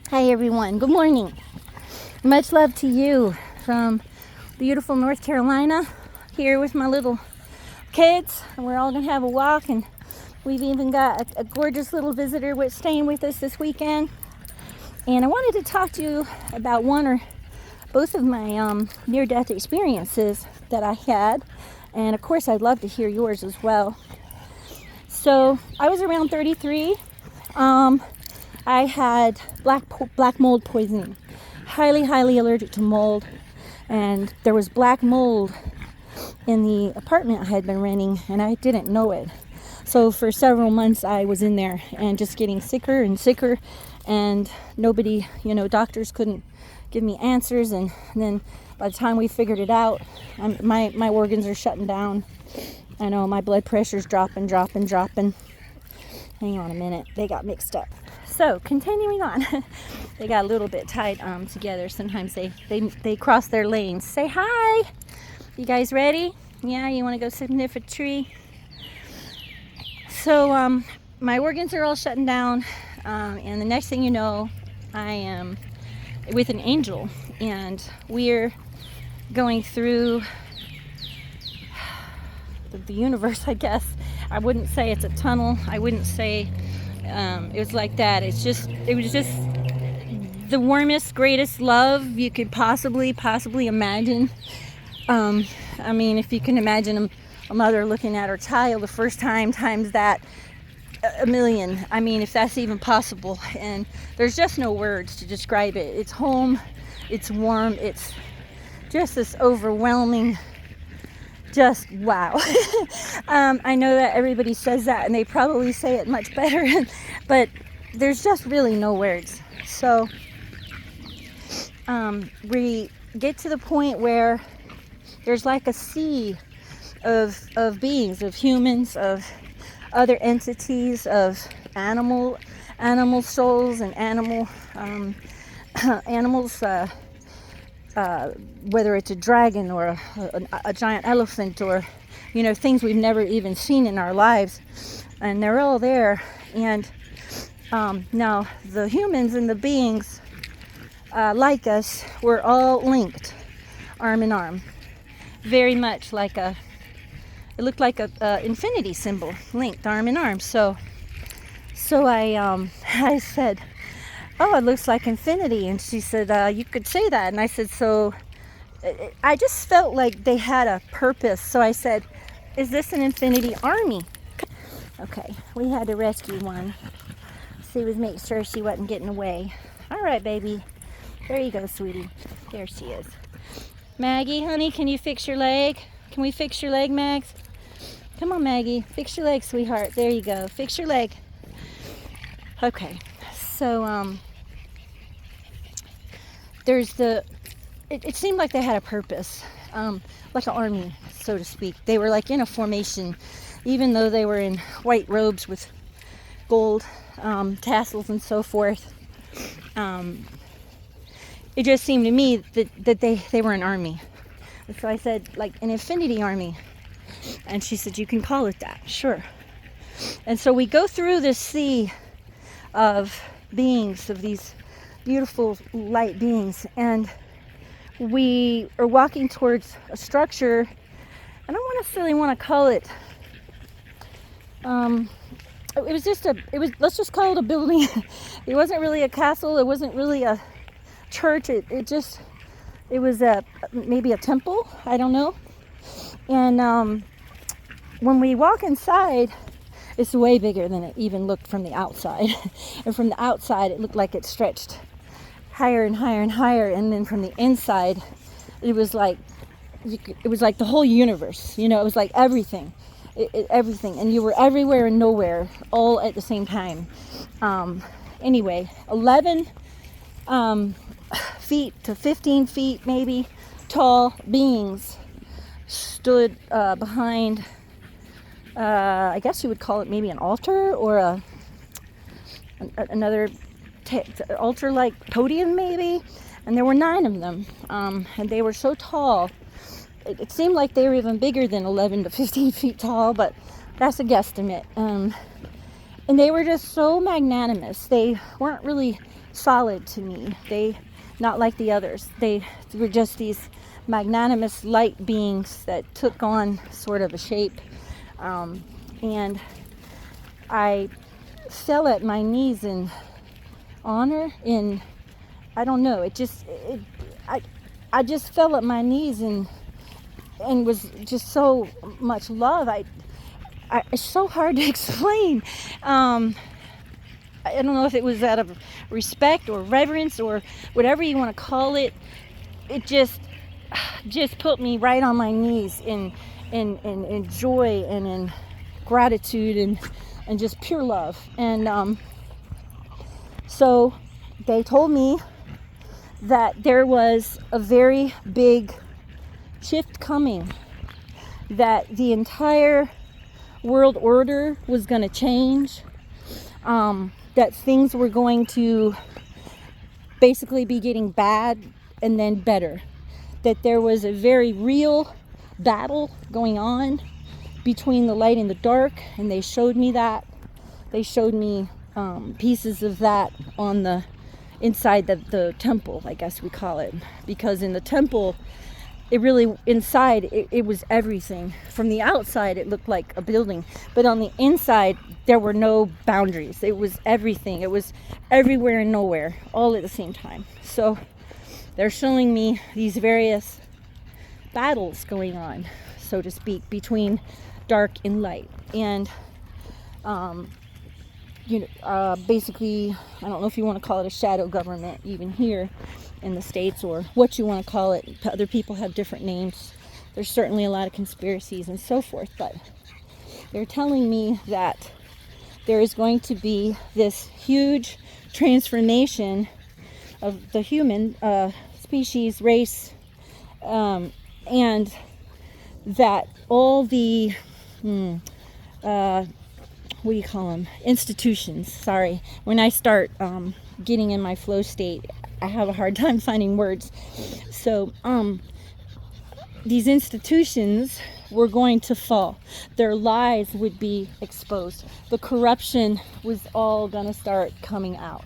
Hi everyone, good morning. Much love to you from beautiful North Carolina, here with my little kids. And we're all gonna have a walk, and we've even got a gorgeous little visitor staying with us this weekend. And I wanted to talk to you about one or both of my near-death experiences that I had. And of course, I'd love to hear yours as well. So I was around 33. I had black mold poisoning, highly allergic to mold, and there was black mold in the apartment I had been renting, and I didn't know it. So for several months I was in there and just getting sicker and sicker, and nobody, doctors couldn't give me answers. And then by the time we figured it out, my organs are shutting down. I know my blood pressure's dropping. Hang on a minute, they got mixed up. So continuing on, they got a little bit tied together. Sometimes they cross their lanes. Say hi. You guys ready? Yeah, you want to go sniff a tree? So my organs are all shutting down, and the next thing you know, I am with an angel, and we're going through the universe, I guess. I wouldn't say it's a tunnel. I wouldn't say it was like that. It was just the warmest, greatest love you could possibly imagine. I mean, if you can imagine a mother looking at her child the first time, times that a million. I mean, if that's even possible. And there's just no words to describe it. It's home, it's warm, it's just this overwhelming, just wow. I know that everybody says that, and they probably say it much better, but there's just really no words. So we get to the point where there's like a sea of beings, of humans, of other entities, of animal souls and animals, whether it's a dragon or a giant elephant, or things we've never even seen in our lives, and they're all there. And now the humans and the beings like us, we're all linked arm in arm, very much like it looked like a infinity symbol, linked arm in arm. So I said, oh, it looks like infinity. And she said, you could say that. And I said, so I just felt like they had a purpose. So I said, is this an infinity army? Okay, we had to rescue one. She was making sure she wasn't getting away. All right, baby. There you go, sweetie. There she is. Maggie, honey, can you fix your leg? Can we fix your leg, Mags? Come on, Maggie. Fix your leg, sweetheart. There you go. Fix your leg. Okay. So, it seemed like they had a purpose, like an army, so to speak. They were like in a formation, even though they were in white robes with gold tassels and so forth. It just seemed to me that they were an army. And so I said, like an infinity army. And she said, you can call it that, sure. And so we go through this sea of beings, of these beautiful light beings, and we are walking towards a structure. I don't necessarily want to call it, let's just call it a building. It wasn't really a castle, it wasn't really a church, it was maybe a temple, I don't know. And when we walk inside, it's way bigger than it even looked from the outside. And from the outside, it looked like it stretched higher and higher and higher. And then from the inside, it was like the whole universe. It was like everything, everything. And you were everywhere and nowhere, all at the same time. Anyway, 11 feet to 15 feet maybe tall beings stood behind, I guess you would call it maybe an altar, or another altar-like podium maybe. And there were 9 of them, and they were so tall. It seemed like they were even bigger than 11 to 15 feet tall, but that's a guesstimate. And they were just so magnanimous. They weren't really solid to me. They, not like the others. They were just these magnanimous light beings that took on sort of a shape. And I fell at my knees in honor, I don't know, I just fell at my knees and was just so much love. It's so hard to explain. I don't know if it was out of respect or reverence or whatever you want to call it. It just put me right on my knees in joy and in gratitude and just pure love. And so they told me that there was a very big shift coming, that the entire world order was going to change, that things were going to basically be getting bad and then better, that there was a very real battle going on between the light and the dark. And they showed me that. They showed me pieces of that on the inside the temple, I guess we call it, because in the temple, it really, inside, it was everything. From the outside, it looked like a building, but on the inside, there were no boundaries. It was everything. It was everywhere and nowhere, all at the same time. So they're showing me these various battles going on, so to speak, between dark and light. And basically, I don't know if you want to call it a shadow government even here in the States, or what you want to call it. Other people have different names. There's certainly a lot of conspiracies and so forth, but they're telling me that there is going to be this huge transformation of the human species, race, and that all the what do you call them? Institutions. Sorry. When I start getting in my flow state, I have a hard time finding words. So, these institutions were going to fall. Their lies would be exposed. The corruption was all going to start coming out.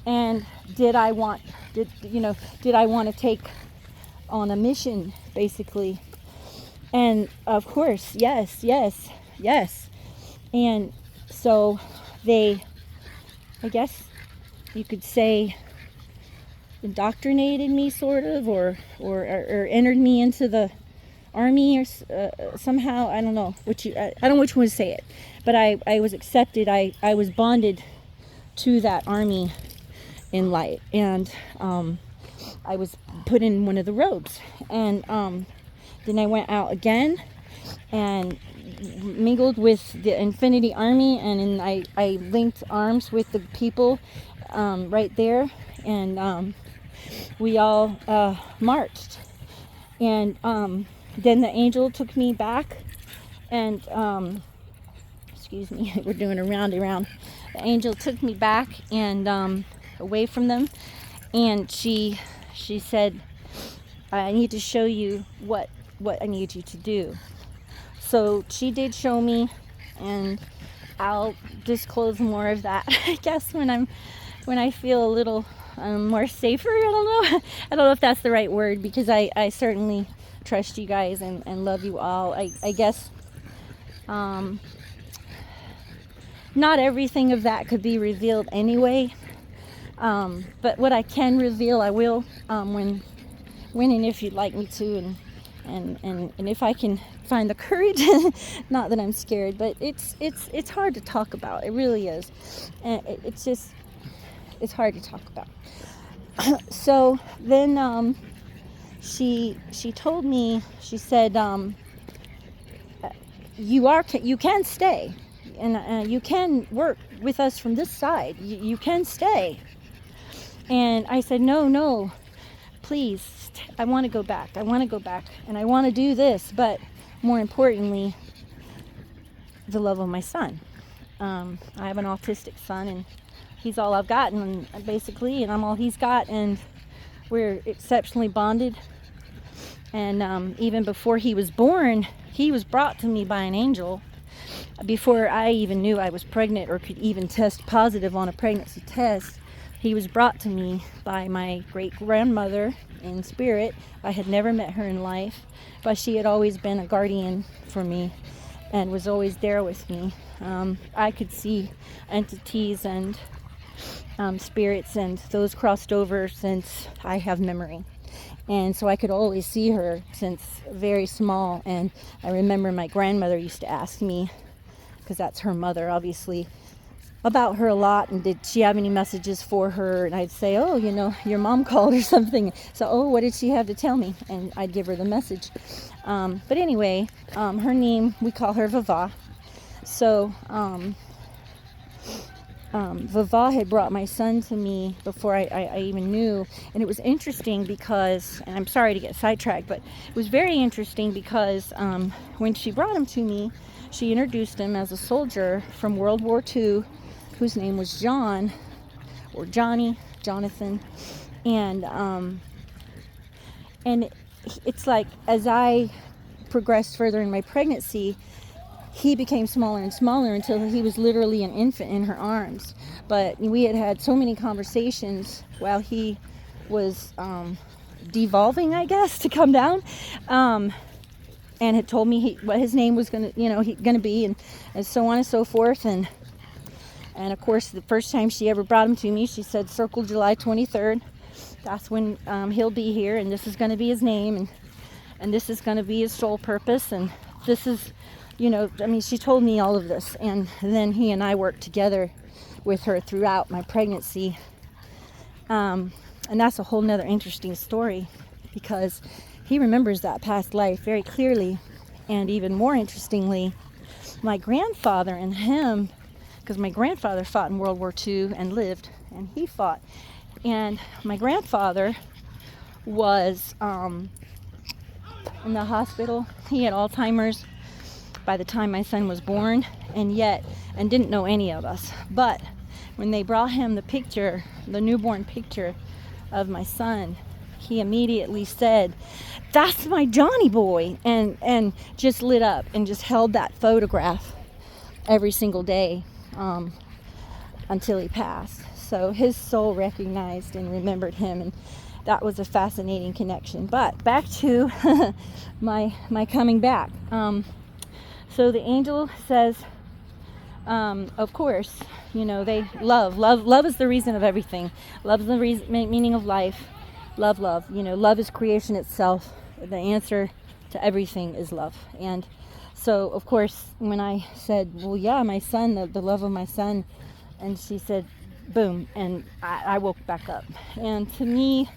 And did I want to take on a mission, basically? And of course, yes. And so they, I guess you could say, indoctrinated me, sort of, or entered me into the army, or somehow. I don't know I don't know which one to say it, but I was accepted. I was bonded to that army in light, and I was put in one of the robes, and then I went out again and mingled with the Infinity Army, and I linked arms with the people right there, and we all marched. And then the angel took me back, and excuse me, we're doing a roundy round. The angel took me back and away from them, and she said, I need to show you what I need you to do. So she did show me, and I'll disclose more of that, I guess, when I feel a little more safer. I don't know if that's the right word, because I certainly trust you guys and love you all. I guess not everything of that could be revealed anyway, but what I can reveal, I will, when and if you'd like me to, and if I can find the courage. Not that I'm scared, but it's hard to talk about. It really is, and it's hard to talk about. So then she told me, she said, you can stay, and you can work with us from this side. You can stay. And I said, no, please, I want to go back, and I want to do this, but more importantly, the love of my son. I have an autistic son, and he's all I've got, and basically, and I'm all he's got, and we're exceptionally bonded. And even before he was born, he was brought to me by an angel, before I even knew I was pregnant or could even test positive on a pregnancy test, he was brought to me by my great-grandmother in spirit. I had never met her in life, but she had always been a guardian for me and was always there with me. I could see entities and spirits, and those crossed over since I have memory. And so I could always see her since very small. And I remember my grandmother used to ask me, because that's her mother, obviously, about her a lot, and did she have any messages for her? And I'd say, oh, you know, your mom called or something. So, oh, what did she have to tell me? And I'd give her the message. But anyway, her name, we call her Vava. So Vava had brought my son to me before I even knew. And it was interesting because, and I'm sorry to get sidetracked, but it was very interesting because when she brought him to me, she introduced him as a soldier from World War II, whose name was John, or Johnny, Jonathan. And it's like, as I progressed further in my pregnancy, he became smaller and smaller until he was literally an infant in her arms. But we had had so many conversations while he was devolving, I guess, to come down, and had told me what his name was gonna be, and so on and so forth. And of course, the first time she ever brought him to me, she said, "Circle July 23rd. That's when he'll be here, and this is going to be his name, and this is going to be his sole purpose, and this is." She told me all of this, and then he and I worked together with her throughout my pregnancy. And that's a whole nother interesting story, because he remembers that past life very clearly. And even more interestingly, my grandfather and him, because my grandfather fought in World War II and lived, and he fought. And my grandfather was in the hospital. He had Alzheimer's by the time my son was born, and didn't know any of us. But when they brought him the newborn picture of my son, he immediately said, "That's my Johnny boy," and just lit up and just held that photograph every single day until he passed. So his soul recognized and remembered him, and that was a fascinating connection. But back to my coming back. So the angel says, of course, they love is the reason of everything. Love is the meaning of life. Love. Love is creation itself. The answer to everything is love. And so, of course, when I said, well, yeah, my son, the love of my son, and she said, boom, and I woke back up. And to me,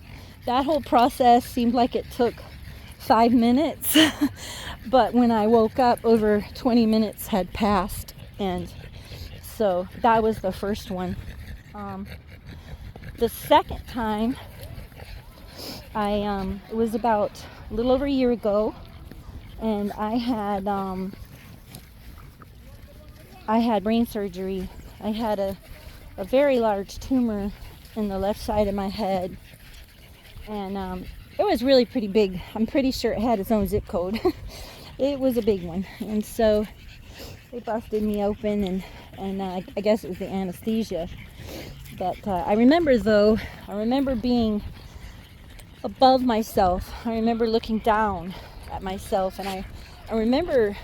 that whole process seemed like it took 5 minutes. But when I woke up, over 20 minutes had passed. And so that was the first one. The second time, it was about a little over a year ago, and I had brain surgery. I had a very large tumor in the left side of my head, and it was really pretty big. I'm pretty sure it had its own zip code. It was a big one. And so they busted me open, and I guess it was the anesthesia. But I remember being above myself. I remember looking down at myself, and I remember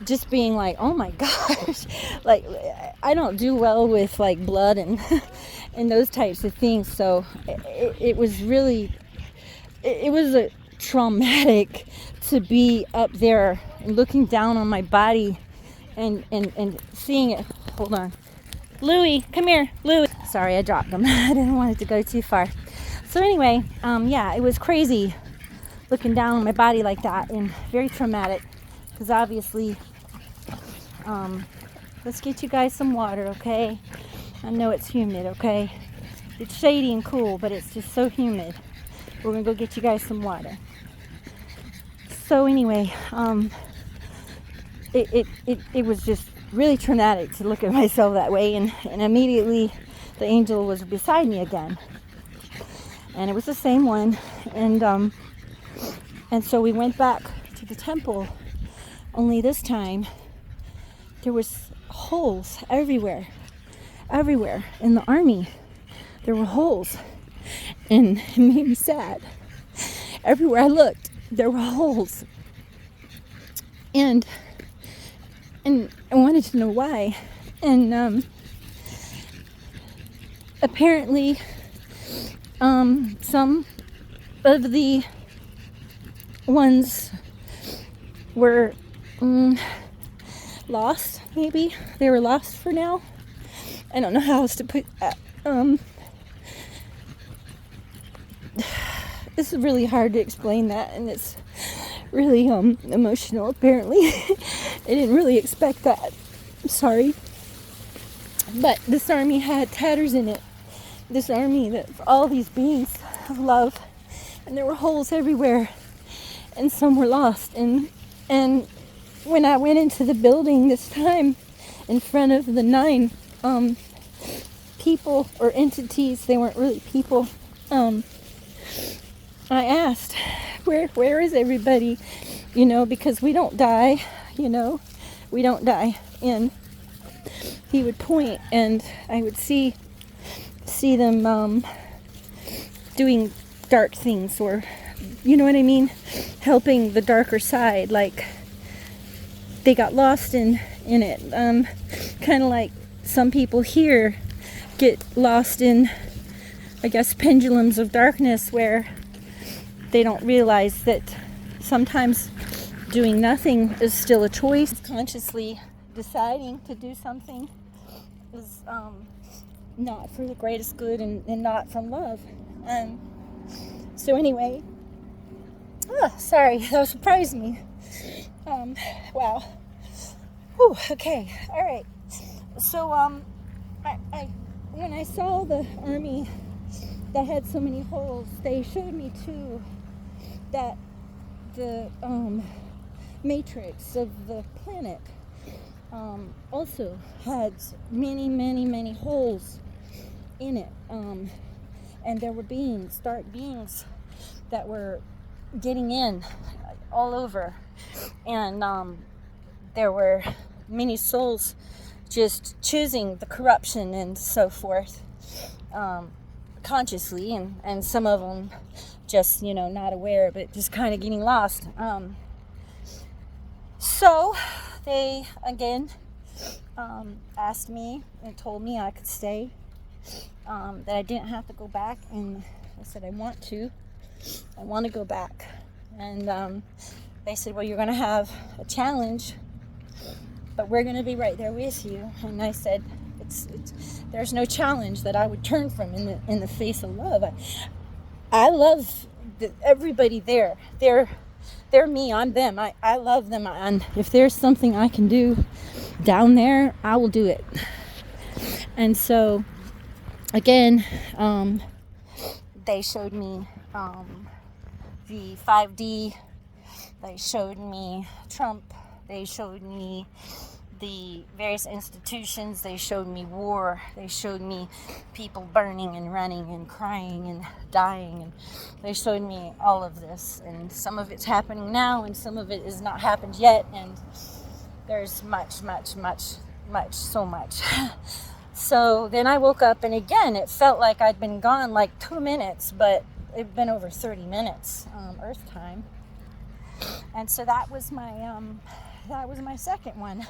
just being like, oh my gosh, like I don't do well with like blood and and those types of things. So it was really, it was a traumatic to be up there and looking down on my body and seeing it. Hold on, Louie, come here, Louie. Sorry, I dropped him. I didn't want it to go too far. So anyway, yeah, it was crazy looking down on my body like that, and very traumatic, because obviously, let's get you guys some water, okay? I know it's humid, okay? It's shady and cool, but it's just so humid. We're gonna go get you guys some water. So anyway, it was just really traumatic to look at myself that way, and immediately the angel was beside me again, and it was the same one, and so we went back to the temple, only this time there was holes everywhere in the army. There were holes, and it made me sad. Everywhere I looked, there were holes, and I wanted to know why. And apparently, some of the ones were lost. Maybe they were lost for now. I don't know how else to put that. This is really hard to explain that, and it's really emotional. Apparently, I didn't really expect that. I'm sorry, but this army had tatters in it. This army that for all these beings of love, and there were holes everywhere, and some were lost. And when I went into the building this time, in front of the 9 people or entities, they weren't really people. I asked, where is everybody? Because we don't die. We don't die. And he would point, and I would see them doing dark things, or you know what I mean, helping the darker side. Like they got lost in it. Kind of like some people here get lost in, I guess, pendulums of darkness, where they don't realize that sometimes doing nothing is still a choice. Consciously deciding to do something is not for the greatest good, and not from love. So anyway, sorry, that surprised me. Wow. Whew, okay, all right. So I when I saw the army that had so many holes, they showed me too that the matrix of the planet also had many holes in it, and there were dark beings that were getting in all over, and there were many souls just choosing the corruption and so forth, consciously, and some of them just not aware, but just kind of getting lost. So they again asked me and told me I could stay, that I didn't have to go back, and I said I want to go back. And they said, well, you're going to have a challenge, but we're going to be right there with you. And I said, there's no challenge that I would turn from in the face of love. I love everybody there. They're me, I'm them. I love them, and if there's something I can do down there, I will do it. And so again, they showed me the 5D. They showed me Trump. They showed me the various institutions. They showed me war. They showed me people burning and running and crying and dying. And they showed me all of this. And some of it's happening now, and some of it has not happened yet. And there's much, so much. So then I woke up, and again, it felt like I'd been gone like 2 minutes, but it'd been over 30 minutes, Earth time. And so that was my second one.